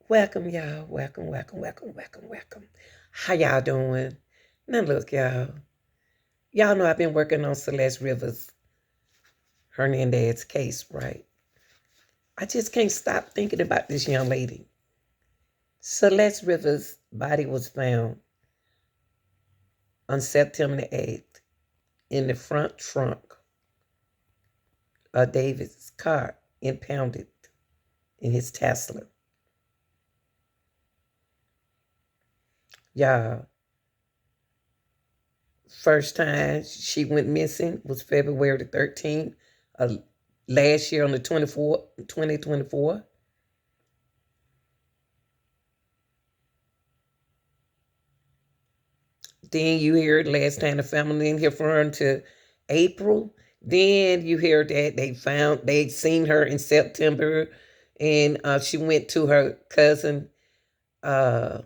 Welcome, y'all. Welcome, welcome, welcome, welcome, welcome. How y'all doing? Now, look, y'all. Y'all know I've been working on Celeste Rivers Hernandez case, right? I just can't stop thinking about this young lady. Celeste Rivers' body was found on September the 8th in the front trunk of David's car, impounded in his Tesla. Y'all, first time she went missing was February the 13th of last year on the 24th, 2024. Then you hear last time the family in here referring to April. Then you hear that they'd seen her in September, and she went to her cousin uh,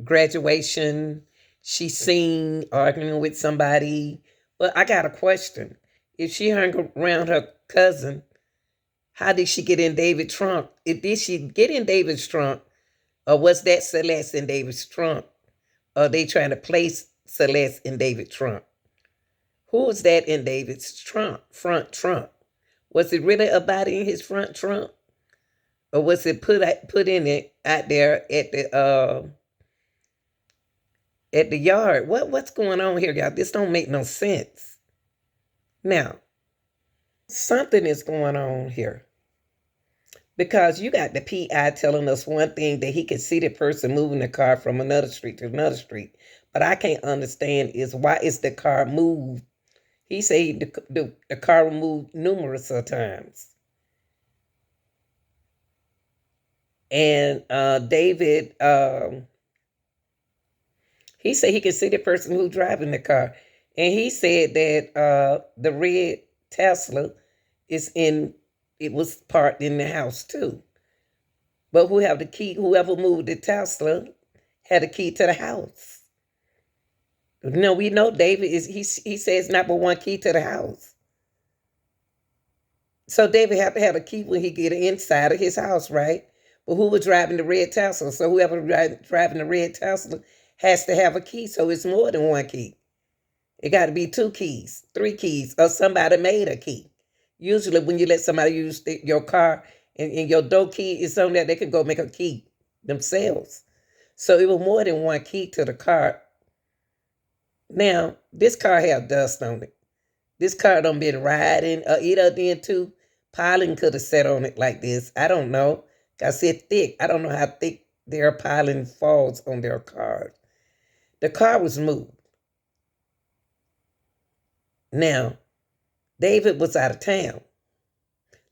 graduation. She seen arguing with somebody. But I got a question. If she hung around her cousin, how did she get in David's trunk? Did she get in David's trunk, or was that Celeste in David's trunk? Or are they trying to place Celeste in David's trunk? Who was that in David's trunk, front trunk? Was it really a body in his front trunk, or was it put in it out there at the yard? What's going on here, y'all? This don't make no sense. Now, something is going on here. Because you got the PI telling us one thing, that he can see the person moving the car from another street to another street. But I can't understand is why is the car moved? He said the car moved numerous of times. And David, he said he can see the person who's driving the car. And he said that the red Tesla it was parked in the house too. But whoever moved the Tesla had a key to the house. No, we know David he says not but one key to the house. So David had to have a key when he get inside of his house, right? But who was driving the red Tesla? So whoever driving the red Tesla has to have a key. So it's more than one key. It got to be 2 keys, 3 keys, or somebody made a key. Usually when you let somebody use your car and your door key is something that they can go make a key themselves. So it was more than one key to the car. Now, this car have dust on it. This car done been riding, or either then too, piling could have sat on it like this. I don't know. I said thick. I don't know how thick their piling falls on their cars. The car was moved. Now, David was out of town.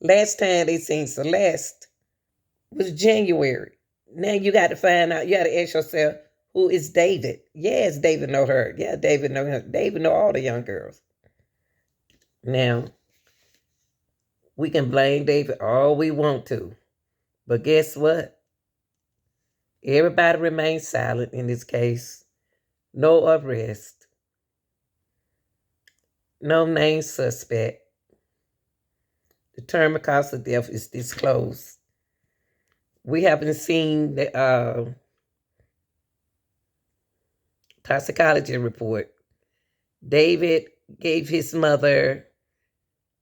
Last time they seen Celeste was January. Now you got to find out, you got to ask yourself, who is David? Yes, David know her. Yeah, David know him. David know all the young girls. Now, we can blame David all we want to. But guess what? Everybody remains silent in this case. No arrest. No named suspect. The term of cause of death is disclosed. We haven't seen the toxicology report. David gave his mother,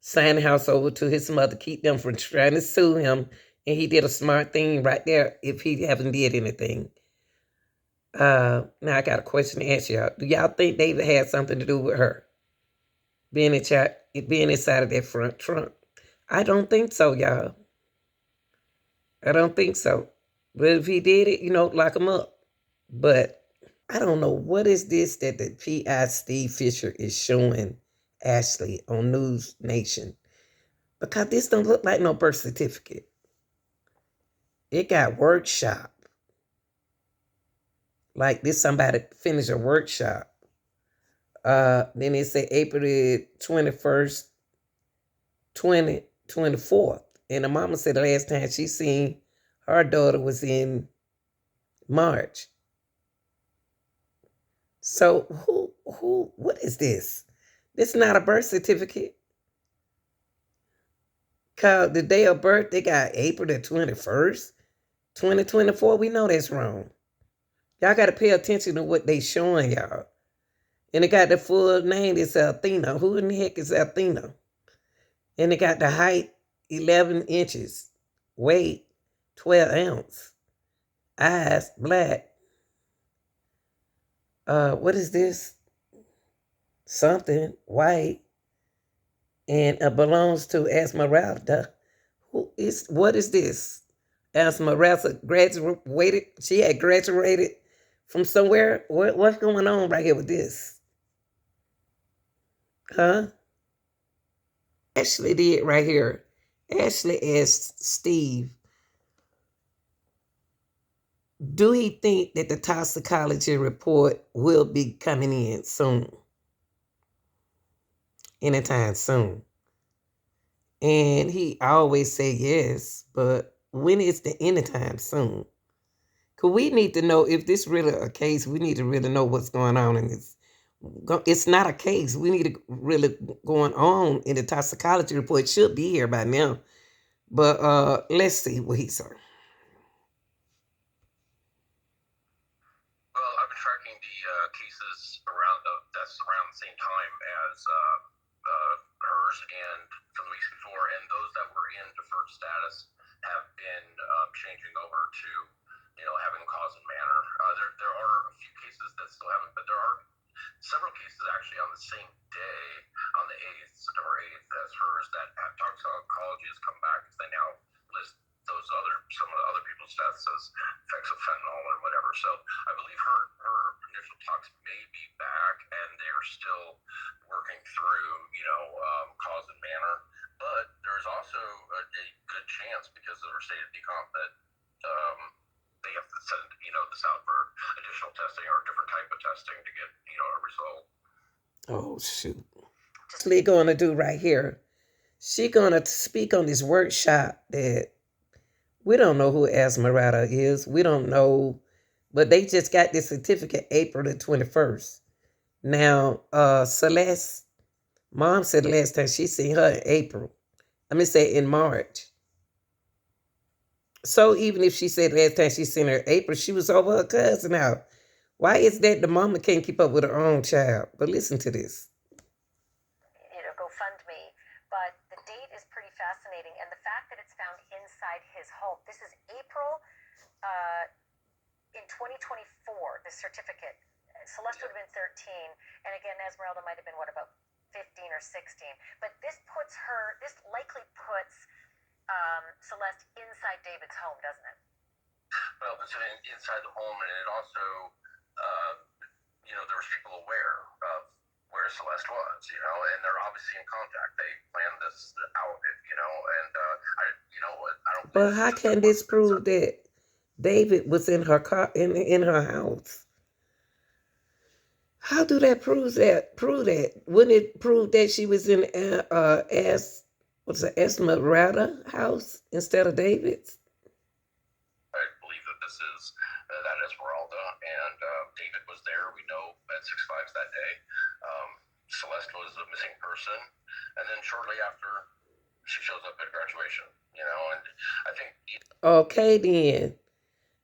signed the house over to his mother, keep them from trying to sue him, and he did a smart thing right there if he haven't did anything. Now I got a question to ask y'all. Do y'all think David had something to do with her being inside of that front trunk? I don't think so, y'all. I don't think so. But if he did it, lock him up. But I don't know what is this that the PI Steve Fisher is showing Ashley on News Nation. Because this don't look like no birth certificate. It got workshop. Like this somebody finished a workshop. Then it said April 21st, 2024. And the mama said the last time she seen her daughter was in March. So what is this? This is not a birth certificate. Cause the day of birth, they got April the 21st. 2024, we know that's wrong. Y'all got to pay attention to what they showing y'all. And it got the full name. It's Athena. Who in the heck is Athena? And it got the height, 11 inches. Weight, 12 ounce. Eyes, black. What is this? Something, white. And belongs to Esmeralda. What is this? Esmeralda graduated. She had graduated from somewhere. What's going on right here with this? Huh? Ashley did right here. Ashley asked Steve, do he think that the toxicology report will be coming in soon? Anytime soon. And he always say yes, but when is the anytime soon? Because we need to know if this really a case. We need to really know what's going on in this. It's not a case. We need to really going on in the toxicology report. It should be here by now. But let's see what he said. Well, I've been tracking the cases that's around the same time as hers and from the weeks before, and those that were in deferred status have been changing over to having cause and manner. There are a few cases that still haven't, but there are several cases actually on the same day, on the 8th, September 8th, as hers, that toxicology has come back because they now list some of the other people's deaths as effects of fentanyl or whatever. So I believe her initial tox may be back, and they're still working through cause and manner. But there's also a good chance, because of her state of decomp, that they have to send this out for additional testing or a different type of testing to get a result. Oh shoot! What's Lee gonna do right here? She gonna speak on this workshop that we don't know who Esmeralda is. We don't know, but they just got this certificate April the 21st. Now, Celeste, mom said the last time she seen her in April. I mean, say in March. So even if she said last time she seen her in April, she was over her cousin house. Why is that the mama can't keep up with her own child? But listen to this. GoFundMe, but the date is pretty fascinating, and the fact that it's found inside his home. This is April in 2024, the certificate. Celeste would have been 13, and again, Esmeralda might have been, about 15 or 16. But this likely puts Celeste inside David's home, doesn't it? Well, it's inside the home, and it also, there was people aware of where Celeste was, and they're obviously in contact. They planned this out, and I don't. But how can this prove that David was in her car in her house? How do that prove that? Wouldn't it prove that she was in Esmeralda house instead of David's? I believe that this is that Esmeralda, and David was there. We know at 6/5 that day. Celeste was a missing person, and then shortly after, she shows up at graduation. And I think. Okay, then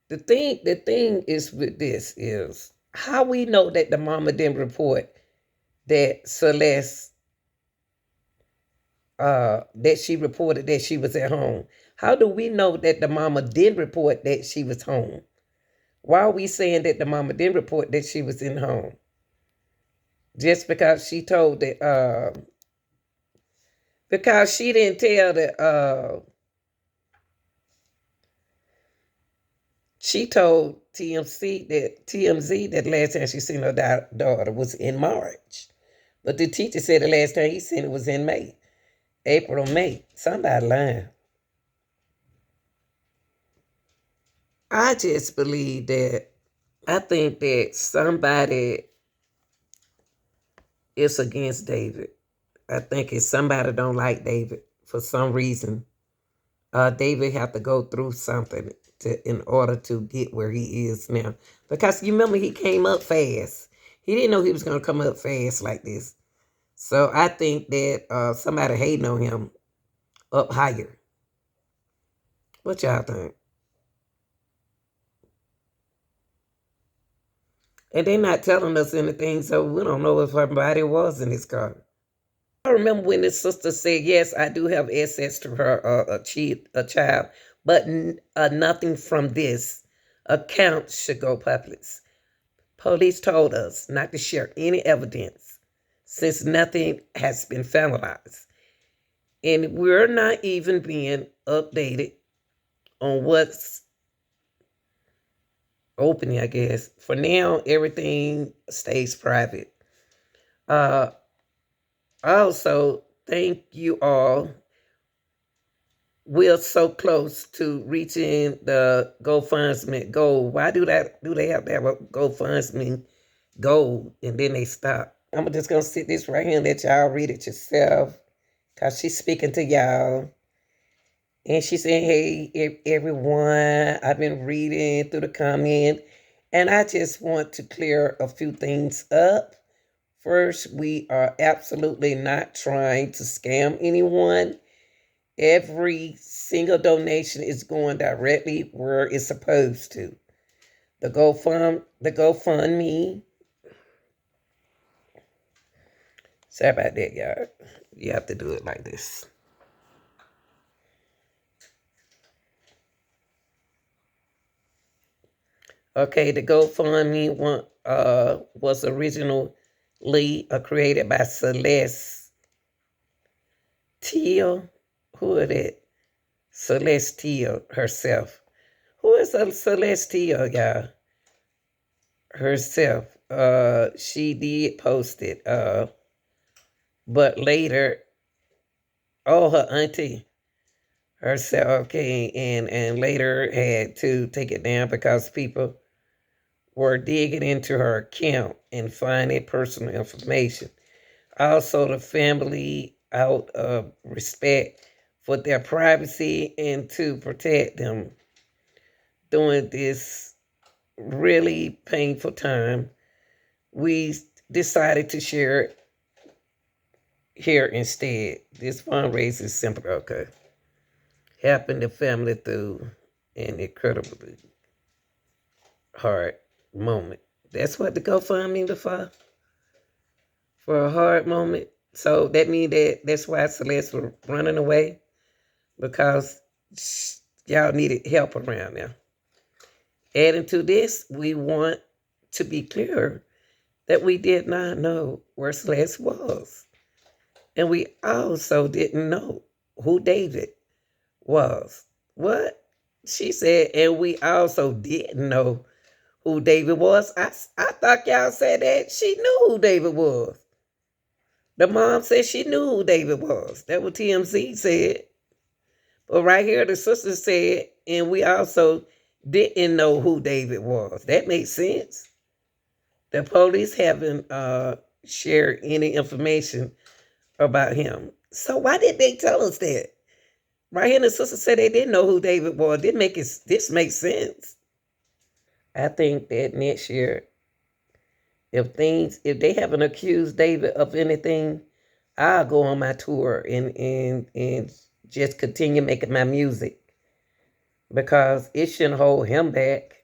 the thing is with this is how we know that the mama didn't report that Celeste that she reported that she was at home. How do we know that the mama didn't report that she was home? Why are we saying that the mama didn't report that she was in home? Just because she told that because she didn't tell that she told TMZ that last time she seen her daughter was in March. But the teacher said the last time he seen it was in May. April or May. Somebody lying. I just believe that I think that somebody is against David. I think it's somebody don't like David for some reason. David have to go through something in order to get where he is now. Because you remember he came up fast. He didn't know he was going to come up fast like this. So I think that somebody hating on him up higher. What y'all think? And they're not telling us anything, so we don't know if her body was in his car. I remember when his sister said, yes, I do have access to her a child, but nothing from this account should go public. Police told us not to share any evidence since nothing has been finalized. And we're not even being updated on what's opening, I guess. For now, everything stays private. Also, thank you all. We're so close to reaching the GoFundMe goal. Why do they have to have a GoFundMe goal and then they stop? I'm just gonna sit this right here and let y'all read it yourself, cause she's speaking to y'all. And she's saying, hey, everyone, I've been reading through the comment, and I just want to clear a few things up. First, we are absolutely not trying to scam anyone. Every single donation is going directly where it's supposed to. The GoFundMe. Sorry about that, y'all. You have to do it like this. Okay, the GoFundMe one was originally created by Celeste. Who is it? Celeste herself. Who is Celeste, y'all? Herself. She did post it. But later, her auntie herself came and later had to take it down because people were digging into her account and finding personal information. Also, the family, out of respect for their privacy and to protect them during this really painful time, we decided to share it here instead. This fundraiser is simply okay. Helping the family through an incredibly hard moment. That's what the GoFundMe is for a hard moment. So that means that's why Celeste was running away, because y'all needed help around now. Adding to this, we want to be clear that we did not know where Celeste was. And we also didn't know who David was. What? She said, and we also didn't know who David was. I thought y'all said that she knew who David was. The mom said she knew who David was. That's what TMZ said. But right here, the sister said, and we also didn't know who David was. That makes sense. The police haven't shared any information about him. So why did they tell us that? Right here, the sister said they didn't know who David was. This makes sense. I think that next year, if they haven't accused David of anything, I'll go on my tour and just continue making my music, because it shouldn't hold him back.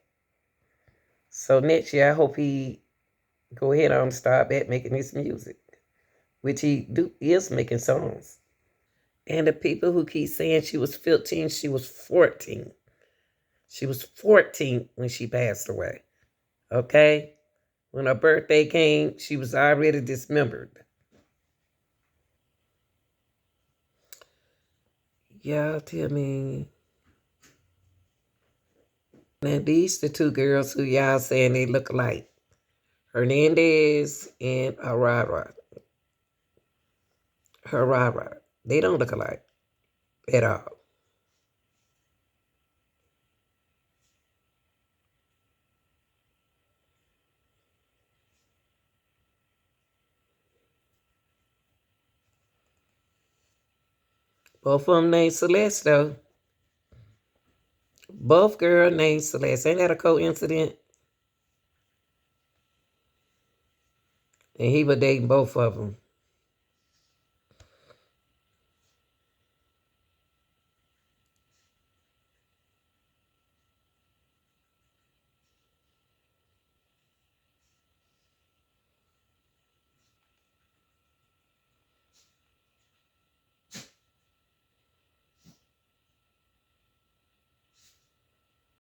So next year, I hope he go ahead and start back making his music, which is making songs. And the people who keep saying she was 15, she was 14. She was 14 when she passed away. Okay? When her birthday came, she was already dismembered. Y'all tell me. Now, these the two girls who y'all saying they look alike. Hernandez and Herrera. They don't look alike at all. Both of them named Celeste, though. Both girls named Celeste. Ain't that a coincidence? And he was dating both of them.